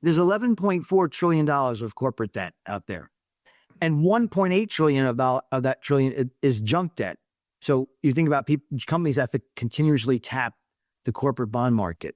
There's $11.4 trillion of corporate debt out there. And $1.8 trillion of that trillion is junk debt. So you think about companies have to continuously tap the corporate bond market.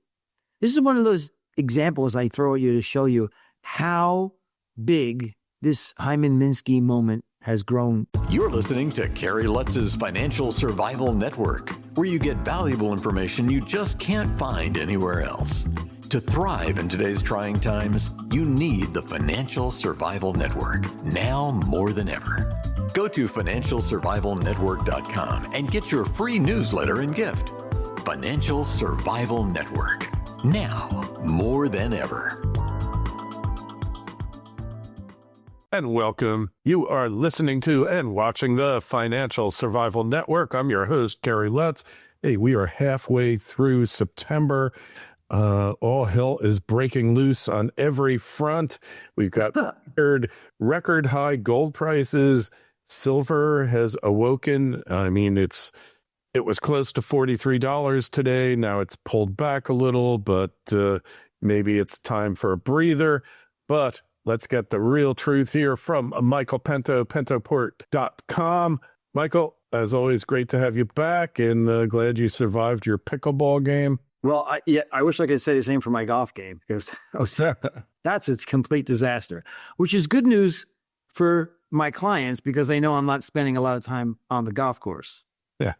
This is one of those examples I throw at you to show you how big this Hyman Minsky moment has grown. You're listening to Kerry Lutz's Financial Survival Network, where you get valuable information you just can't find anywhere else. To thrive in today's trying times, you need the Financial Survival Network, now more than ever. Go to financialsurvivalnetwork.com and get your free newsletter and gift. Financial Survival Network, now more than ever. And welcome. You are listening to and watching the Financial Survival Network. I'm your host, Kerry Lutz. Hey, we are halfway through September. All hell is breaking loose on every front. We've got record high gold prices. Silver has awoken. I mean, it was close to $43 today. Now it's pulled back a little, but maybe it's time for a breather. But let's get the real truth here from Michael Pento, pentoport.com. Michael, as always, great to have you back, and glad you survived your pickleball game. Well, I wish I could say the same for my golf game, because that's a complete disaster, which is good news for my clients because they know I'm not spending a lot of time on the golf course. Yeah.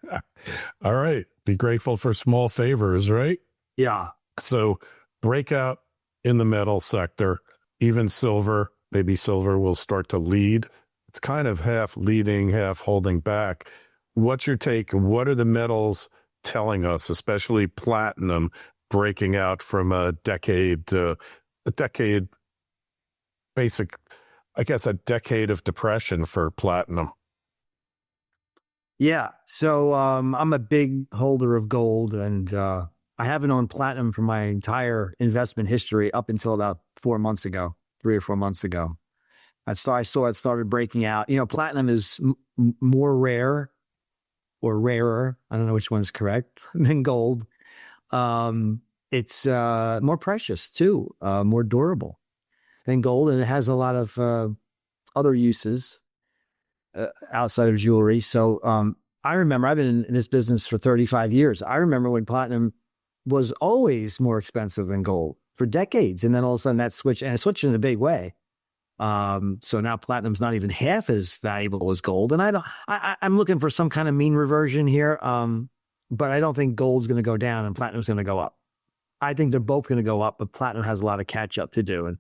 All right. Be grateful for small favors, right? Yeah. So breakout in the metal sector, even silver, maybe silver will start to lead. It's kind of half leading, half holding back. What's your take? What are the metals telling us, especially platinum breaking out from a decade of depression for platinum? Yeah. So I'm a big holder of gold, and I haven't owned platinum for my entire investment history up until about 3 or 4 months ago. I saw it started breaking out. You know, platinum is more rare or rarer, I don't know which one's correct, than gold. It's more precious too, more durable than gold. And it has a lot of other uses outside of jewelry. So I remember, I've been in this business for 35 years. I remember when platinum was always more expensive than gold for decades. And then all of a sudden that switched, and it switched in a big way. So now platinum's not even half as valuable as gold. And I'm looking for some kind of mean reversion here. But I don't think gold's going to go down and platinum's going to go up. I think they're both going to go up, but platinum has a lot of catch up to do.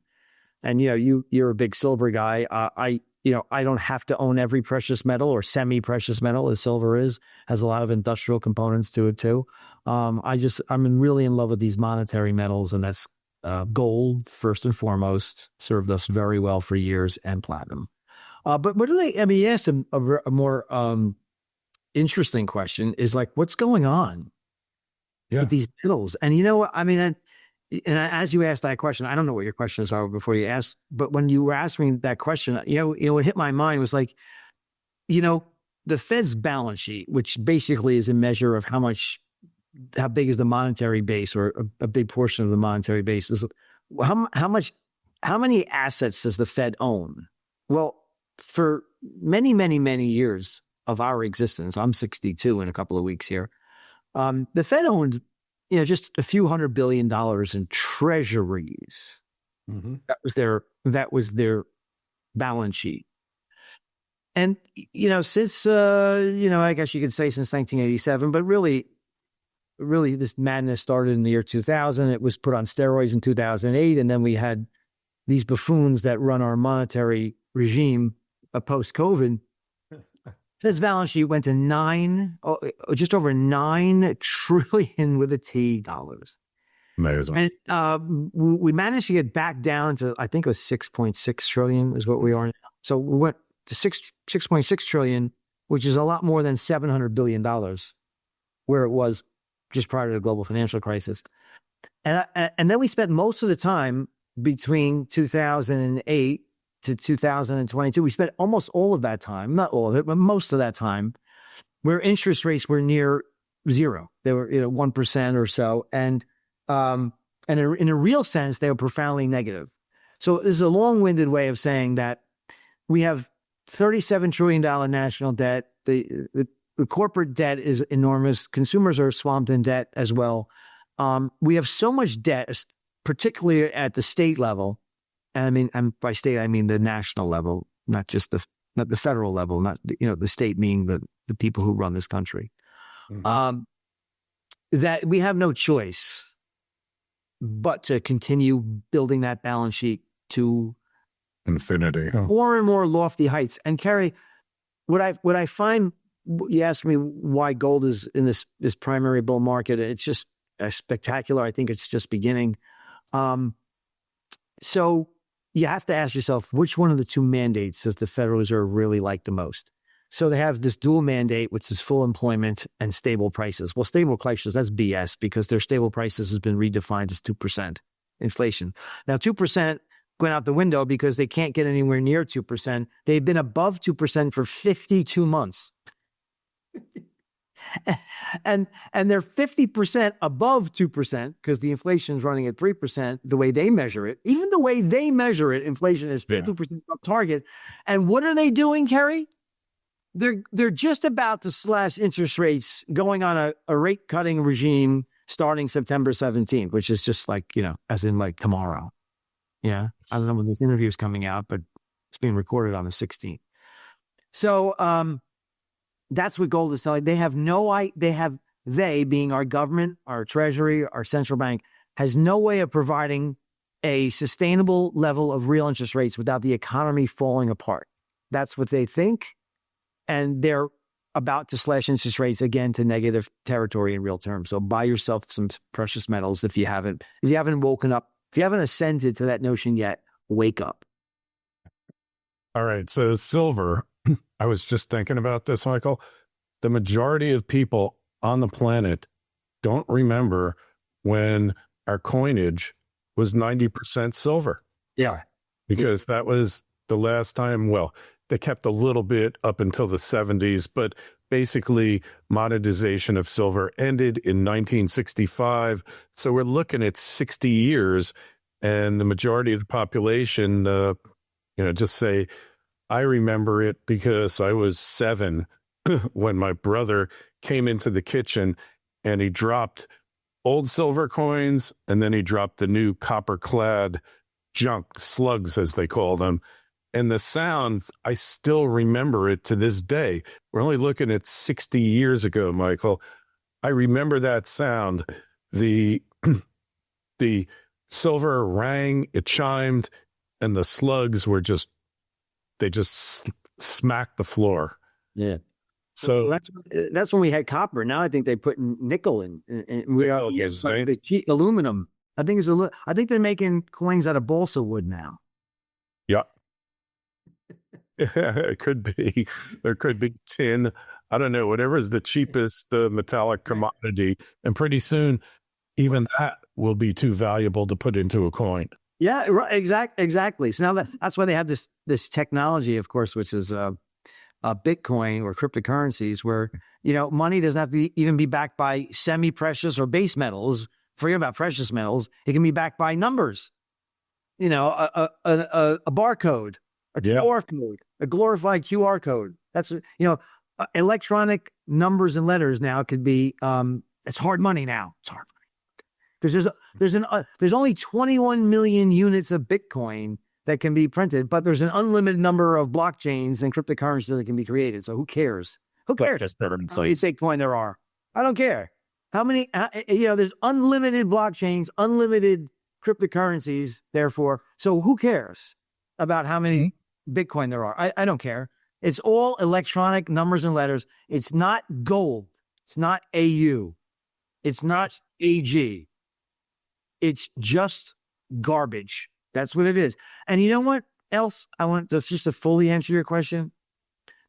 And you know, you're a big silver guy. I don't have to own every precious metal or semi-precious metal as silver has a lot of industrial components to it too. I'm really in love with these monetary metals, and that's gold, first and foremost, served us very well for years, and platinum. But what do they, I mean, you asked a more interesting question is like, what's going on with these metals? And you know what, I mean, as you asked that question, I don't know what your questions are before you asked, but when you were asking that question, what hit my mind was like, the Fed's balance sheet, which basically is a measure of how big is the monetary base, or a big portion of the monetary base, is how many assets does the Fed own? Well, for many, many, many years of our existence, I'm 62 in a couple of weeks here, the Fed owned, just a few $100 billion in treasuries. Mm-hmm. That was their balance sheet. And, since, I guess you could say since 1987, but really this madness started in the year 2000. It was put on steroids in 2008. And then we had these buffoons that run our monetary regime post-COVID. Fed's balance sheet went to just over 9 trillion with a T dollars. Amazing. And we managed to get back down to, I think it was 6.6 trillion is what we are now. So we went to 6.6 trillion, which is a lot more than $700 billion, where it was just prior to the global financial crisis. And then we spent most of the time between 2008 to 2022. We spent almost all of that time, not all of it, but most of that time, where interest rates were near zero. They were 1% or so. And And in a real sense, they were profoundly negative. So this is a long-winded way of saying that we have $37 trillion national debt. The corporate debt is enormous. Consumers are swamped in debt as well. We have so much debt, particularly at the state level. And I mean, by state, I mean the national level, not just not the federal level, not the state meaning the people who run this country. Mm-hmm. That we have no choice but to continue building that balance sheet to infinity, more and more lofty heights. And Kerry, what I find, you ask me why gold is in this primary bull market. It's just spectacular. I think it's just beginning. So you have to ask yourself, which one of the two mandates does the Federal Reserve really like the most? So they have this dual mandate, which is full employment and stable prices. Well, stable prices, that's BS, because their stable prices has been redefined as 2% inflation. Now, 2% went out the window because they can't get anywhere near 2%. They've been above 2% for 52 months. and they're 50% above 2% because the inflation is running at 3%, the way they measure it. Even the way they measure it, inflation is 2% above target. And what are they doing, Kerry? They're just about to slash interest rates, going on a rate cutting regime starting September 17th, which is just like, as in like tomorrow. Yeah. I don't know when this interview is coming out, but it's being recorded on the 16th. So that's what gold is telling. They being our government, our treasury, our central bank, has no way of providing a sustainable level of real interest rates without the economy falling apart. That's what they think. And they're about to slash interest rates again to negative territory in real terms. So buy yourself some precious metals if you haven't woken up, if you haven't ascended to that notion yet, wake up. All right. So silver, I was just thinking about this, Michael. The majority of people on the planet don't remember when our coinage was 90% silver. Yeah. Because that was the last time, well, they kept a little bit up until the 70s, but basically monetization of silver ended in 1965. So we're looking at 60 years, and the majority of the population, just say, I remember it because I was 7 when my brother came into the kitchen and he dropped old silver coins, and then he dropped the new copper-clad junk, slugs as they call them. And the sound, I still remember it to this day. We're only looking at 60 years ago, Michael. I remember that sound. The silver rang, it chimed, and the slugs were they just smacked the floor. Yeah. So that's when we had copper. Now I think they put nickel in. We are aluminum. I think they're making coins out of balsa wood now. Yeah. It could be. There could be tin. I don't know. Whatever is the cheapest metallic commodity. And pretty soon, even that will be too valuable to put into a coin. Yeah, right. Exactly. So now that's why they have this technology, of course, which is Bitcoin or cryptocurrencies, where money doesn't have to even be backed by semi-precious or base metals. Forget about precious metals. It can be backed by numbers. A barcode. A QR code, a glorified QR code. That's, electronic numbers and letters now could be, it's hard money now. It's hard money. Because there's only 21 million units of Bitcoin that can be printed, but there's an unlimited number of blockchains and cryptocurrencies that can be created. So who cares? Who cares? So you say coin there are. I don't care. How many, there's unlimited blockchains, unlimited cryptocurrencies, therefore. So who cares about how many Bitcoin there are? I don't care. It's all electronic numbers and letters. It's not gold. It's not AU. It's not AG. It's just garbage. That's what it is. And you know what else? I want to just to fully answer your question.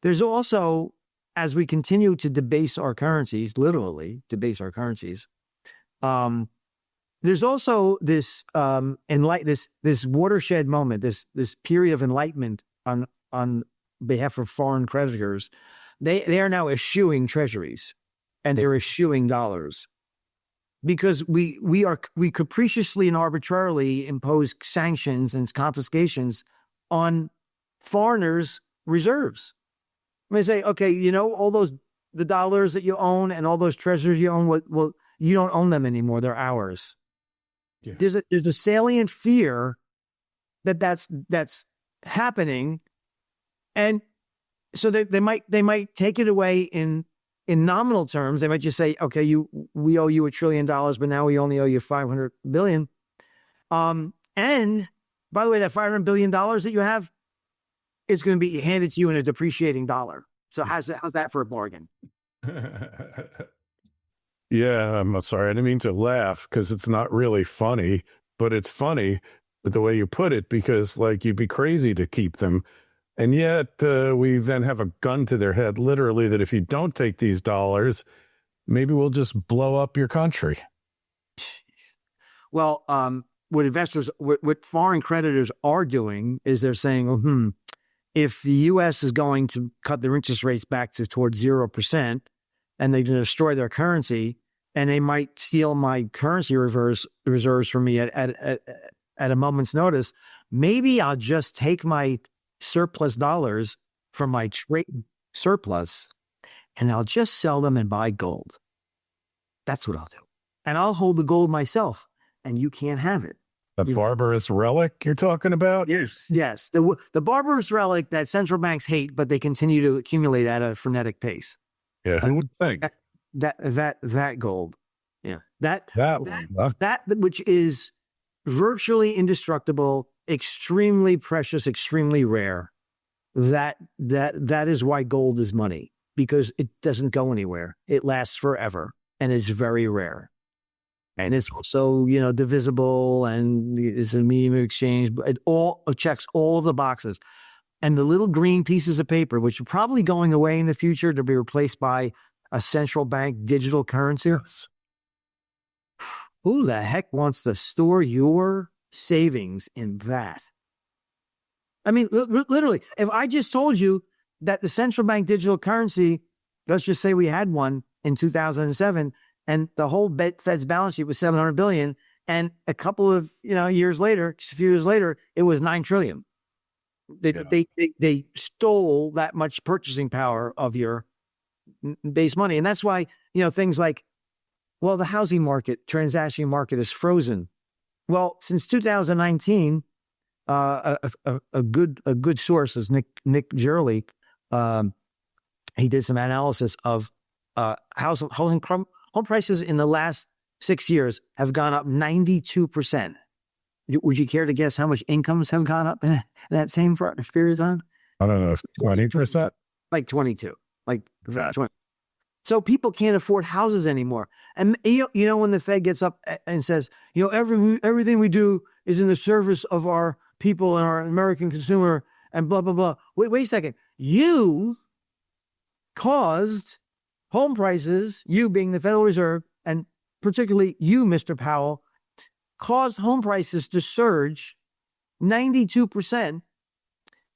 There's also, as we continue to debase our currencies, literally debase our currencies, there's also this this watershed moment, this period of enlightenment on behalf of foreign creditors. They are now eschewing treasuries, and they're eschewing dollars. because we capriciously and arbitrarily impose sanctions and confiscations on foreigners' reserves. I mean, say, okay, you know, all the dollars that you own and all those treasures you own, well, you don't own them anymore. They're ours. Yeah. There's a salient fear that's happening. And so they might take it away in nominal terms. They might just say, okay, we owe you $1 trillion, but now we only owe you 500 billion. And by the way, that $500 billion that you have is going to be handed to you in a depreciating dollar. So how's that for a bargain? Yeah, I'm sorry. I didn't mean to laugh because it's not really funny, but it's funny the way you put it, because like you'd be crazy to keep them. And yet we then have a gun to their head, literally, that if you don't take these dollars, maybe we'll just blow up your country. Well, what foreign creditors are doing is they're saying, if the U.S. is going to cut their interest rates back towards 0%, and they're going to destroy their currency, and they might steal my currency reserves from me at a moment's notice, maybe I'll just take my surplus dollars from my trade surplus, and I'll just sell them and buy gold. That's what I'll do. And I'll hold the gold myself, and you can't have it. The barbarous relic you're talking about? Yes. The barbarous relic that central banks hate, but they continue to accumulate at a frenetic pace. Yeah, who would think? That gold. Yeah. That one. Huh? That which is virtually indestructible, extremely precious, extremely rare. That is why gold is money, because it doesn't go anywhere. It lasts forever, and it's very rare. And it's also, divisible, and it's a medium of exchange. It checks all of the boxes. And the little green pieces of paper, which are probably going away in the future to be replaced by a central bank digital currency. Yes. Who the heck wants to store your savings in that? I mean, literally, if I just told you that the central bank digital currency, let's just say we had one in 2007, and the whole Fed's balance sheet was 700 billion, and a couple of years later, just a few years later, it was 9 trillion. They stole that much purchasing power of your base money, and that's why things like, well, the housing market, transaction market is frozen. Well, since 2019, a good source is Nick Gurley. He did some analysis of home prices in the last 6 years have gone up 92%. Would you care to guess how much incomes have gone up in that same period of time? I don't know, 20%? Like 22. Like 20. So people can't afford houses anymore. And when the Fed gets up and says, everything we do is in the service of our people and our American consumer and blah, blah, blah. Wait a second. You caused home prices, you being the Federal Reserve, and particularly you, Mr. Powell, caused home prices to surge 92%.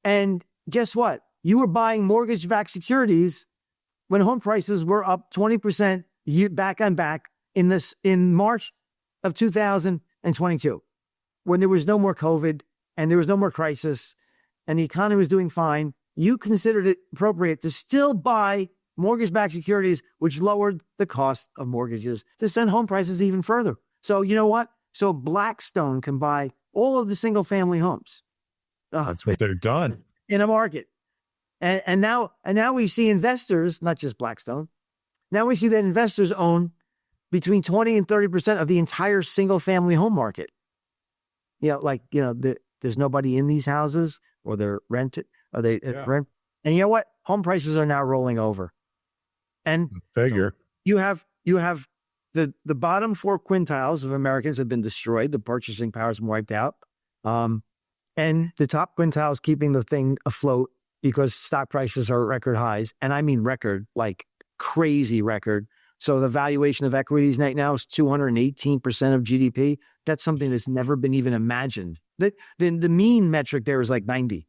And guess what? You were buying mortgage-backed securities when home prices were up 20% back on back in March of 2022, when there was no more COVID and there was no more crisis and the economy was doing fine. You considered it appropriate to still buy mortgage-backed securities, which lowered the cost of mortgages to send home prices even further. So you know what? So Blackstone can buy all of the single-family homes. That's what they're done in a market. And now we see investors, not just Blackstone. Now we see that investors own between 20 and 30% of the entire single-family home market. There's nobody in these houses, or they're rented, or they rent. And you know what? Home prices are now rolling over. And figure so you have the bottom 4 quintiles of Americans have been destroyed. The purchasing power has been wiped out. And the top quintile is keeping the thing afloat because stock prices are at record highs. And I mean record, like crazy record. So the valuation of equities right now is 218% of GDP. That's something that's never been even imagined. The mean metric there is like 90.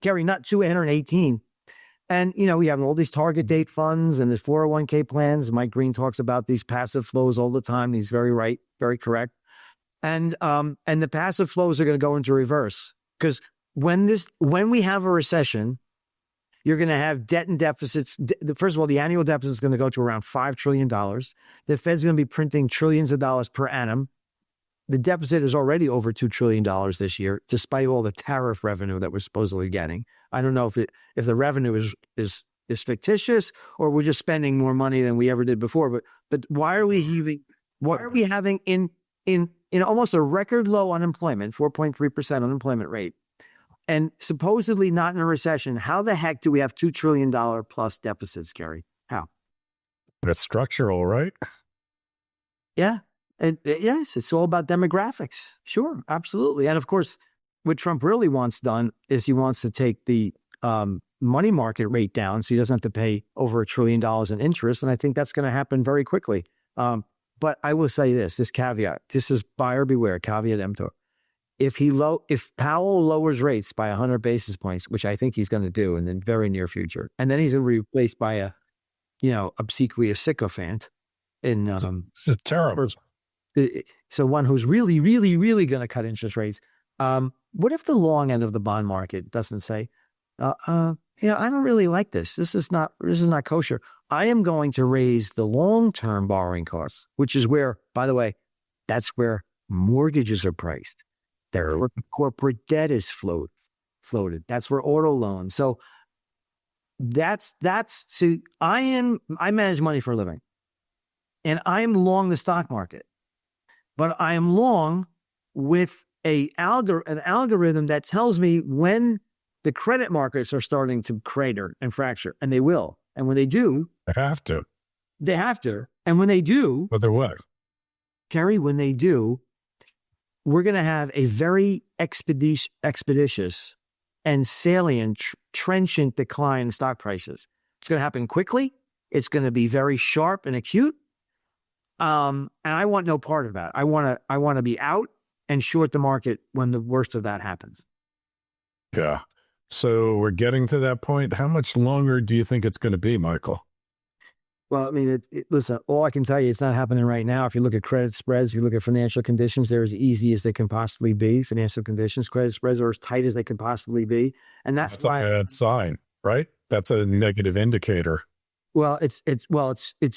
Kerry, not 218. And, we have all these target date funds and there's 401k plans. Mike Green talks about these passive flows all the time. He's very right, very correct. And the passive flows are going to go into reverse because when we have a recession, you're going to have debt and deficits. First of all, the annual deficit is going to go to around $5 trillion. The Fed's going to be printing trillions of dollars per annum. The deficit is already over $2 trillion this year, despite all the tariff revenue that we're supposedly getting. I don't know if the revenue is fictitious or we're just spending more money than we ever did before. But why are we having in almost a record low unemployment, 4.3% unemployment rate, and supposedly not in a recession? How the heck do we have $2 trillion plus deficits, Kerry? How? It's structural, right? Yeah. And yes, it's all about demographics. Sure, absolutely. And of course, what Trump really wants done is he wants to take the money market rate down so he doesn't have to pay over $1 trillion in interest. And I think that's going to happen very quickly. But I will say this caveat, this is buyer beware, caveat emptor. If Powell lowers rates by 100 basis points, which I think he's going to do in the very near future, and then he's going to be replaced by a obsequious sycophant in This is terrible. So one who's really, really, really going to cut interest rates. What if the long end of the bond market doesn't say, I don't really like this. This is not kosher. I am going to raise the long-term borrowing costs, which is where, by the way, that's where mortgages are priced. There, where corporate debt is floated. That's where auto loans. So see, I manage money for a living, and I am long the stock market. But I am long with an algorithm that tells me when the credit markets are starting to crater and fracture, and they will. And when they do, They have to. And when they do, But they're what? Kerry, when they do, we're going to have a very expeditious and salient, trenchant decline in stock prices. It's going to happen quickly. It's going to be very sharp and acute. And I want no part of that. I want to be out and short the market when the worst of that happens. Yeah. So we're getting to that point. How much longer do you think it's going to be, Michael? Well, I mean, listen, all I can tell you, it's not happening right now. If you look at credit spreads, if you look at financial conditions, they're as easy as they can possibly be. Financial conditions, credit spreads are as tight as they can possibly be. And that's why. A bad sign, right? That's a negative indicator. Well, it's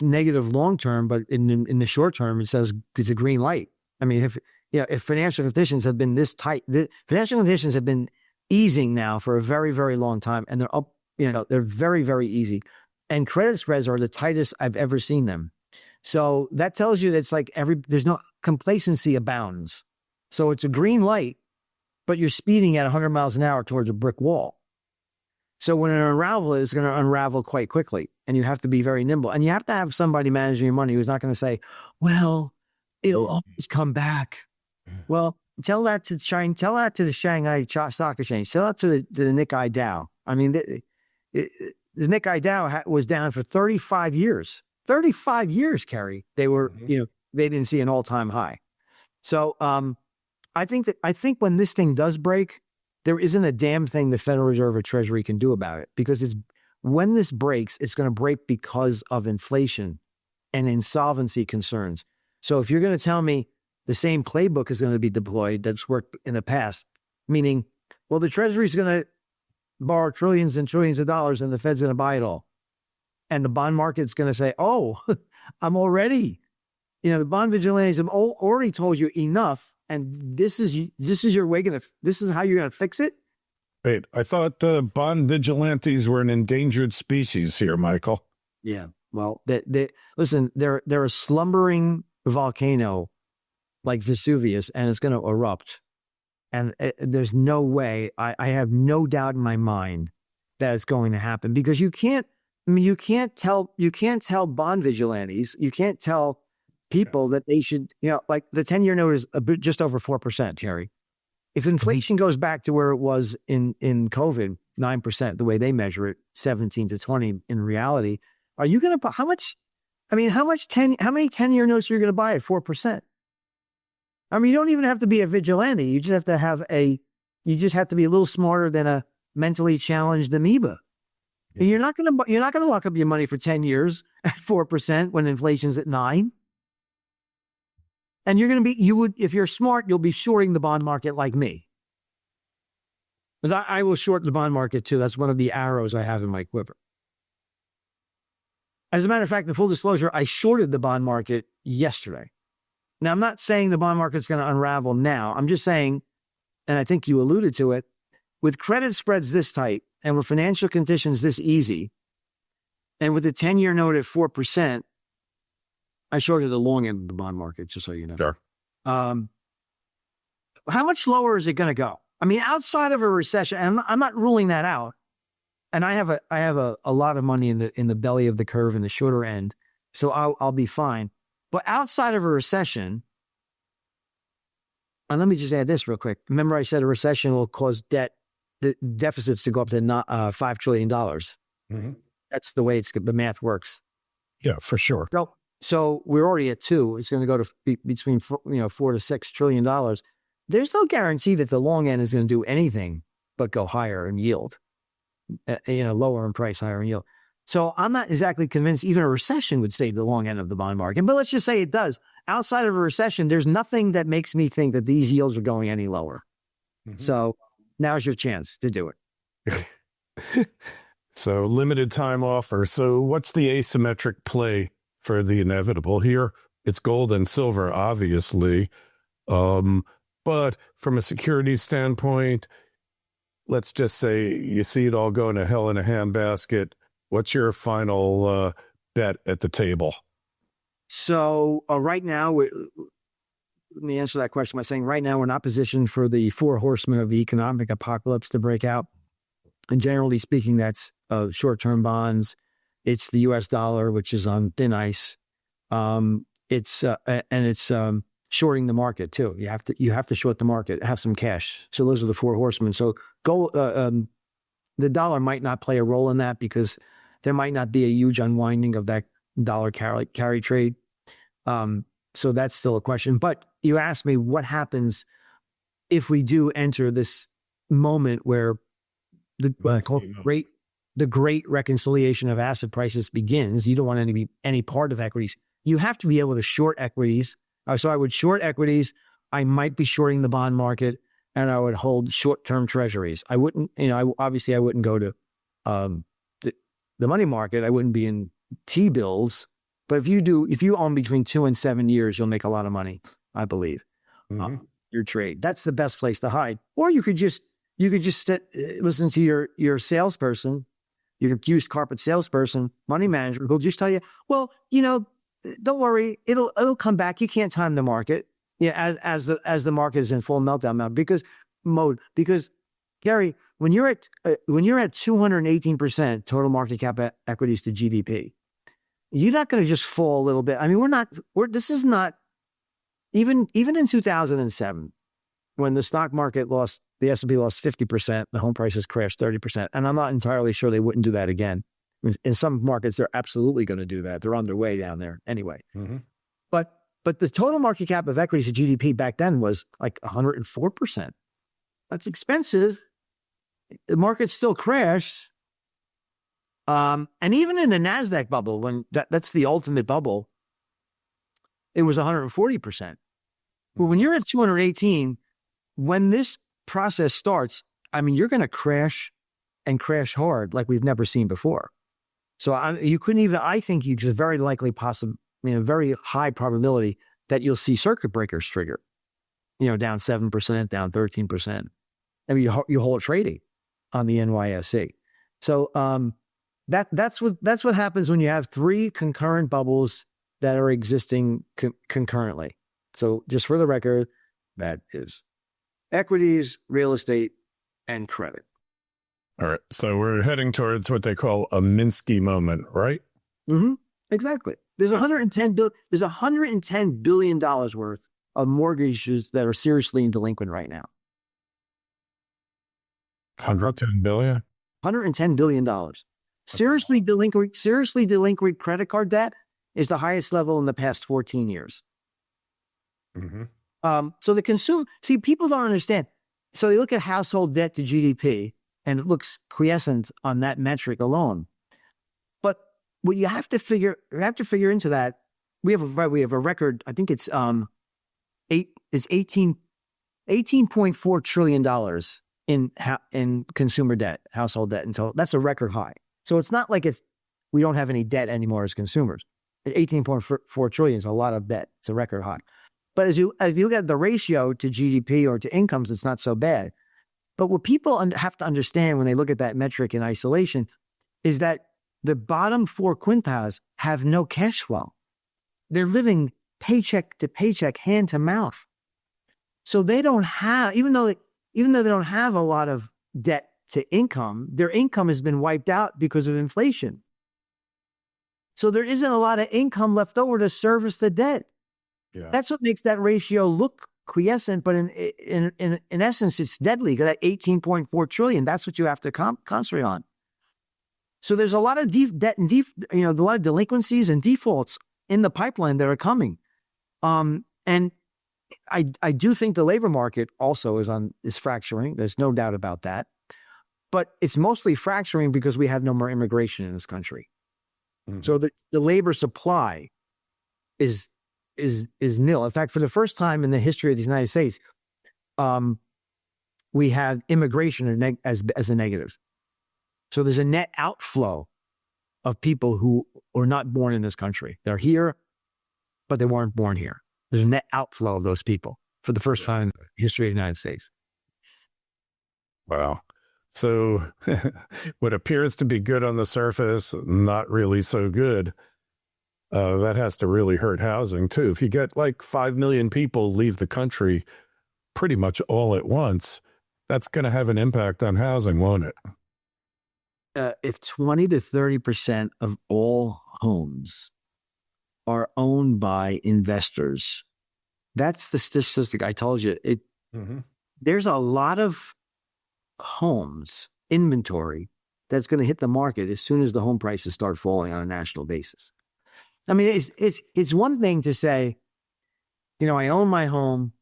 negative long term, but in the short term, it says it's a green light. I mean, if financial conditions have been this tight, financial conditions have been easing now for a very, very long time, and they're up. They're very, very easy, and credit spreads are the tightest I've ever seen them. So that tells you that's like there's no complacency abounds. So it's a green light, but you're speeding at 100 miles an hour towards a brick wall. So when it unravels, it's going to unravel quite quickly, and you have to be very nimble. And you have to have somebody managing your money who's not going to say, well, it'll always come back. Well, tell that to the Shanghai Stock Exchange. Tell that to the Nikkei Dow. I mean, the Nikkei Dow was down for 35 years. 35 years, Kerry. They were, they didn't see an all-time high. So I think when this thing does break, there isn't a damn thing the Federal Reserve or Treasury can do about it, because when this breaks, it's going to break because of inflation and insolvency concerns. So if you're going to tell me the same playbook is going to be deployed that's worked in the past, meaning, well, the Treasury is going to borrow trillions and trillions of dollars and the Fed's going to buy it all. And the bond market's going to say, oh, I'm already, the bond vigilantes have already told you enough. And this is your way this is how you're going to fix it? Wait, I thought bond vigilantes were an endangered species here, Michael. Yeah. Well, listen, they're a slumbering volcano like Vesuvius, and it's going to erupt. And there's no way, I have no doubt in my mind that it's going to happen, because you can't tell bond vigilantes, you can't tell people that they should, like the 10-year note is just over 4%, Kerry. If inflation goes back to where it was in COVID, 9%, the way they measure it, 17 to 20 in reality, are you going to buy how many 10-year notes are you going to buy at 4%? I mean, you don't even have to be a vigilante. You just have to be a little smarter than a mentally challenged amoeba. And you're not gonna lock up your money for 10 years at 4% when inflation's at 9%. And if you're smart, you'll be shorting the bond market like me. Because I will short the bond market too. That's one of the arrows I have in my quiver. As a matter of fact, in full disclosure, I shorted the bond market yesterday. Now, I'm not saying the bond market's going to unravel now. I'm just saying, and I think you alluded to it, with credit spreads this tight and with financial conditions this easy, and with the 10-year note at 4%, I shorted the long end of the bond market, just so you know. Sure. How much lower is it going to go? I mean, outside of a recession, and I'm not ruling that out. And I have a lot of money in the belly of the curve in the shorter end, so I'll be fine. But outside of a recession, and let me just add this real quick. Remember, I said a recession will cause the deficits to go up to $5 trillion. Mm-hmm. That's the way the math works. Yeah, for sure. So we're already at 2. It's going to go to between $4 to $6 trillion. There's no guarantee that the long end is going to do anything but go higher in yield. Lower in price, higher in yield. So I'm not exactly convinced even a recession would save the long end of the bond market. But let's just say it does. Outside of a recession, there's nothing that makes me think that these yields are going any lower. Mm-hmm. So now's your chance to do it. So limited time offer. So what's the asymmetric play for the inevitable here? It's gold and silver, obviously. But from a security standpoint, let's just say you see it all going to hell in a handbasket. What's your final bet at the table? So right now, let me answer that question by saying right now we're not positioned for the 4 horsemen of the economic apocalypse to break out. And generally speaking, that's short-term bonds. It's the U.S. dollar, which is on thin ice. It's shorting the market too. You have to short the market, have some cash. So those are the 4 horsemen. So the dollar might not play a role in that because there might not be a huge unwinding of that dollar carry trade. So that's still a question. But you asked me what happens if we do enter this moment where the great reconciliation of asset prices begins. You don't want any part of equities. You have to be able to short equities. So I would short equities. I might be shorting the bond market, and I would hold short-term treasuries. I wouldn't, obviously I wouldn't go to the money market. I wouldn't be in T-bills. But if you own between 2 and 7 years, you'll make a lot of money, I believe. Mm-hmm. Your trade. That's the best place to hide. Or you could just listen to your salesperson, your used carpet salesperson, money manager, who'll just tell you, well, don't worry, it'll come back. You can't time the market. Yeah, as the market is in full meltdown mode. Because Gary, when you're at 218% total market cap equities to GDP, you're not going to just fall a little bit. I mean, this is not even in 2007 when the stock market the S&P lost 50%, the home prices crashed 30%, and I'm not entirely sure they wouldn't do that again. In some markets, they're absolutely going to do that. They're on their way down there anyway. Mm-hmm. But the total market cap of equities to GDP back then was like 104%. That's expensive. The market still crashed. And even in the NASDAQ bubble, when that's the ultimate bubble, it was 140%. But when you're at 218, when this process starts, I mean, you're going to crash and crash hard like we've never seen before. So I think you could very likely very high probability that you'll see circuit breakers trigger, down 7%, down 13%. I mean, you hold trading on the NYSE. So that's what happens when you have 3 concurrent bubbles that are existing concurrently. So just for the record, that is equities, real estate, and credit. All right. So we're heading towards what they call a Minsky moment, right? Mm-hmm. Exactly. There's $110 billion worth of mortgages that are seriously delinquent right now. 110 billion? $110 billion. Seriously delinquent credit card debt is the highest level in the past 14 years. Mm-hmm. So people don't understand. So they look at household debt to GDP. and it looks quiescent on that metric alone. But what you have to figure into that, we have a record. I think it's $18.4 trillion in consumer debt, household debt in total. That's a record high. So it's not like we don't have any debt anymore as consumers. 18.4 trillion is a lot of debt. It's a record high. But if you look at the ratio to GDP or to incomes, it's not so bad. But what people have to understand when they look at that metric in isolation is that the bottom 4 quintiles have no cash flow. They're living paycheck to paycheck, hand to mouth. So they don't have, even though they don't have a lot of debt to income, their income has been wiped out because of inflation. So there isn't a lot of income left over to service the debt. Yeah. That's what makes that ratio look quiescent, but in essence, it's deadly. That 18.4 trillion, that's what you have to concentrate on. So there's a lot of debt and a lot of delinquencies and defaults in the pipeline that are coming. And I do think the labor market also is fracturing. There's no doubt about that. But it's mostly fracturing because we have no more immigration in this country. Mm-hmm. So the labor supply is nil. In fact, for the first time in the history of the United States, we have immigration as a negative. So there's a net outflow of people who are not born in this country. They're here, but they weren't born here. There's a net outflow of those people for the first time in the history of the United States. Wow. So what appears to be good on the surface, not really so good. That has to really hurt housing too. If you get like 5 million people leave the country pretty much all at once, that's going to have an impact on housing, won't it? If 20 to 30% of all homes are owned by investors, that's the statistic I told you. There's a lot of homes inventory that's going to hit the market as soon as the home prices start falling on a national basis. I mean, it's one thing to say, I own my home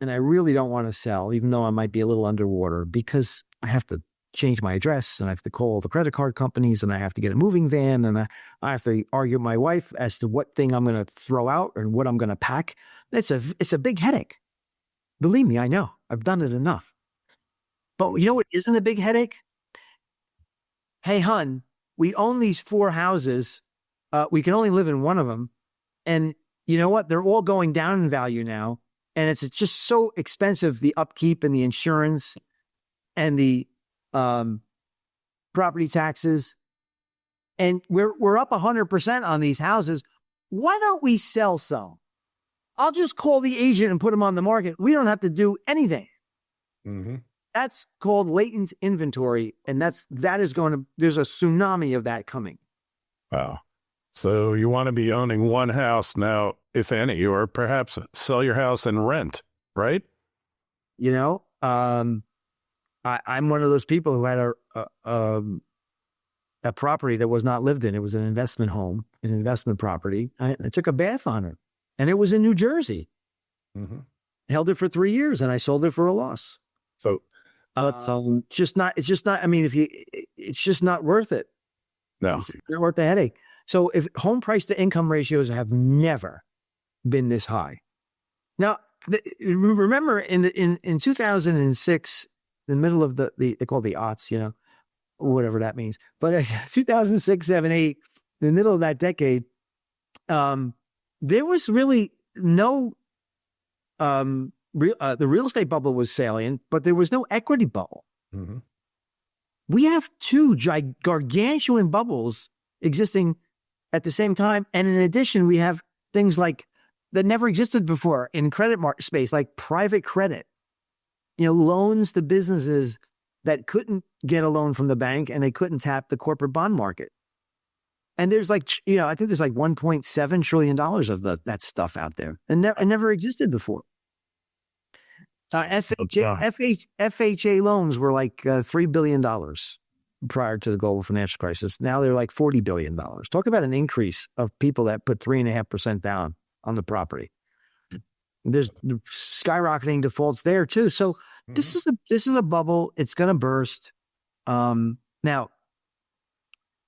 and I really don't want to sell, even though I might be a little underwater, because I have to change my address and I have to call the credit card companies and I have to get a moving van and I have to argue with my wife as to what thing I'm going to throw out and what I'm going to pack. It's a big headache. Believe me, I know. I've done it enough. But you know what isn't a big headache? Hey, hun, we own these 4 houses. We can only live in one of them. And you know what? They're all going down in value now. And it's just so expensive, the upkeep and the insurance and the property taxes. And we're up 100% on these houses. Why don't we sell some? I'll just call the agent and put them on the market. We don't have to do anything. Mm-hmm. That's called latent inventory. And there's a tsunami of that coming. Wow. So you want to be owning one house now, if any, or perhaps sell your house and rent, right? I'm one of those people who had a property that was not lived in. It was an investment home, an investment property. I took a bath on it, and it was in New Jersey. Mm-hmm. Held it for 3 years, and I sold it for a loss. So it's just not. I mean, it's just not worth it. No, it's not worth the headache. So if home price to income ratios have never been this high. Now, remember in 2006, in the middle of they call the aughts, whatever that means. But 2006, 7, 8, in the middle of that decade, there was really no, the real estate bubble was salient, but there was no equity bubble. Mm-hmm. We have 2 gargantuan bubbles existing at the same time. And in addition, we have things like that never existed before in credit space, like private credit, loans to businesses that couldn't get a loan from the bank and they couldn't tap the corporate bond market. And there's I think there's like $1.7 trillion of that stuff out there. And it never existed before. FHA loans were like $3 billion prior to the global financial crisis. Now they're like $40 billion. Talk about an increase of people that put 3.5% down on the property. There's skyrocketing defaults there too. So this is a bubble. It's going to burst. Now,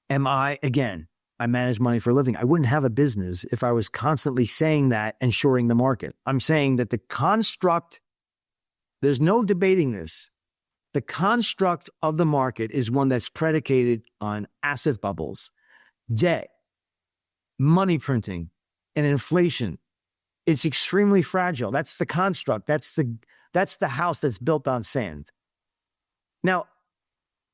I manage money for a living. I wouldn't have a business if I was constantly saying that and shoring the market. I'm saying that the construct, there's no debating this. The construct of the market is one that's predicated on asset bubbles, debt, money printing, and inflation. It's extremely fragile. That's the construct. That's the house that's built on sand. Now,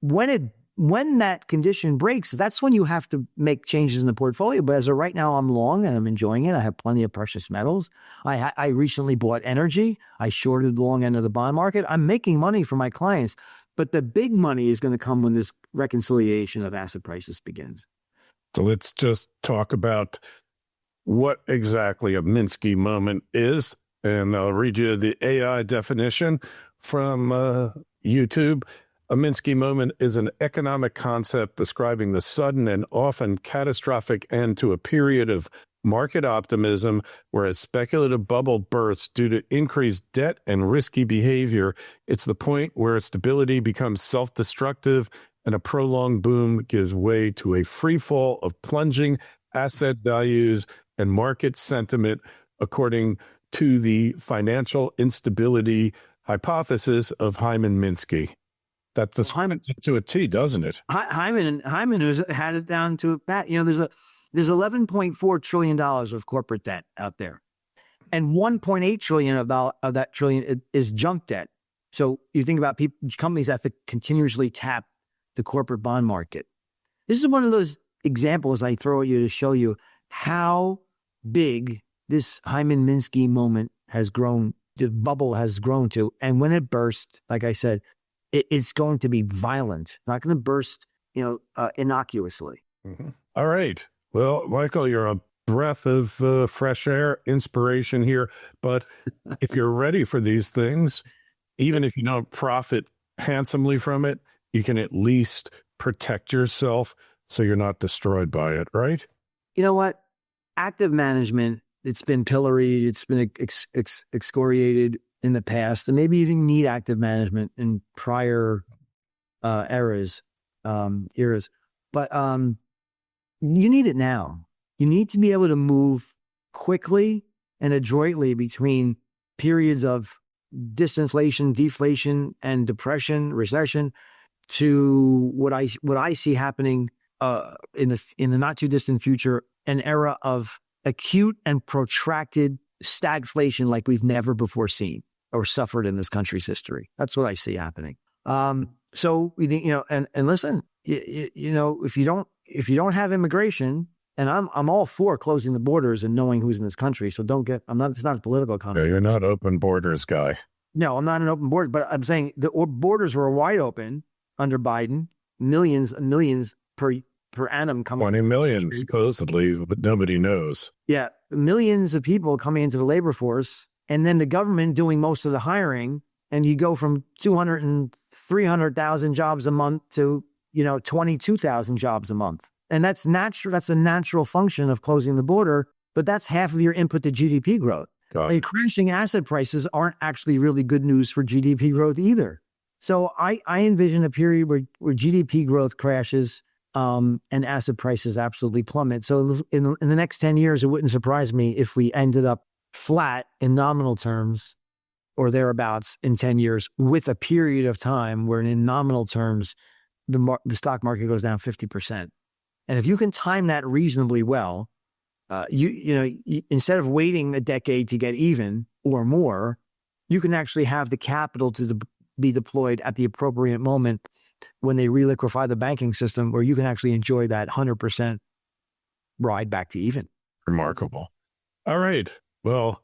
when that condition breaks, that's when you have to make changes in the portfolio. But as of right now, I'm long and I'm enjoying it. I have plenty of precious metals. I recently bought energy. I shorted the long end of the bond market. I'm making money for my clients. But the big money is going to come when this reconciliation of asset prices begins. So let's just talk about what exactly a Minsky moment is. And I'll read you the AI definition from YouTube. A Minsky moment is an economic concept describing the sudden and often catastrophic end to a period of market optimism where a speculative bubble bursts due to increased debt and risky behavior. It's the point where stability becomes self-destructive and a prolonged boom gives way to a free fall of plunging asset values and market sentiment, according to the financial instability hypothesis of Hyman Minsky. That's the Hyman to a T, doesn't it? Hyman had it down to a pat. You know, there's $11.4 trillion of corporate debt out there, and $1.8 trillion of that trillion is junk debt. So you think about companies that have to continuously tap the corporate bond market. This is one of those examples I throw at you to show you how big this Hyman Minsky moment has grown, the bubble has grown to. And when it bursts, like I said, it's going to be violent. It's not going to burst, innocuously. Mm-hmm. All right. Well, Michael, you're a breath of fresh air, inspiration here. But if you're ready for these things, even if you don't profit handsomely from it, you can at least protect yourself so you're not destroyed by it, right? You know what? Active management, it's been pilloried, it's been excoriated in the past, and maybe even need active management in prior eras. But you need it now. You need to be able to move quickly and adroitly between periods of disinflation, deflation, and depression, recession, to what I see happening in the not too distant future, an era of acute and protracted stagflation like we've never before seen or suffered in this country's history. That's what I see happening. So and listen, if you don't have immigration, and I'm all for closing the borders and knowing who's in this country. So it's not a political comment. Yeah, you're not open borders guy. No, I'm not an open border, but I'm saying the borders were wide open under Biden, millions and millions per annum coming. 20 million supposedly, but nobody knows. Yeah, millions of people coming into the labor force, and then the government doing most of the hiring, and you go from 200 and 300,000 jobs a month to 22,000 jobs a month, and that's natural. That's a natural function of closing the border, but that's half of your input to GDP growth. Crashing asset prices aren't actually really good news for GDP growth either. So I envision a period where GDP growth crashes and asset prices absolutely plummet. So in the next 10 years, it wouldn't surprise me if we ended up flat in nominal terms or thereabouts in 10 years, with a period of time where in nominal terms, the stock market goes down 50%. And if you can time that reasonably well, you instead of waiting a decade to get even or more, you can actually have the capital to be deployed at the appropriate moment when they reliquefy the banking system, where you can actually enjoy that 100% ride back to even. Remarkable. All right. Well,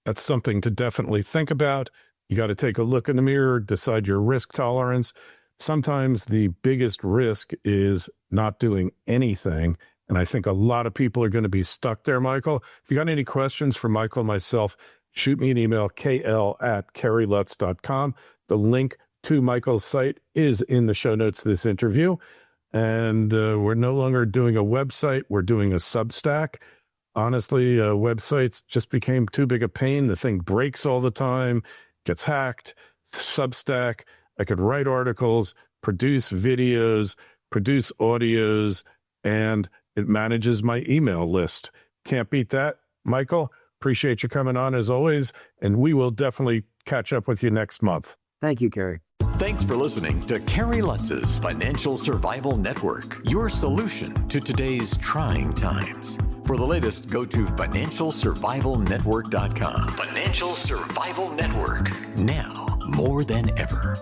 that's something to definitely think about. You got to take a look in the mirror, decide your risk tolerance. Sometimes the biggest risk is not doing anything. And I think a lot of people are going to be stuck there, Michael. If you got any questions for Michael and myself, shoot me an email, kl@kerrylutz.com. The link to Michael's site is in the show notes of this interview. And we're no longer doing a website. We're doing a Substack. Honestly, websites just became too big a pain. The thing breaks all the time, gets hacked. Substack, I could write articles, produce videos, produce audios, and it manages my email list. Can't beat that, Michael. Appreciate you coming on as always, and we will definitely catch up with you next month. Thank you, Kerry. Thanks for listening to Kerry Lutz's Financial Survival Network, your solution to today's trying times. For the latest, go to financialsurvivalnetwork.com. Financial Survival Network, now more than ever.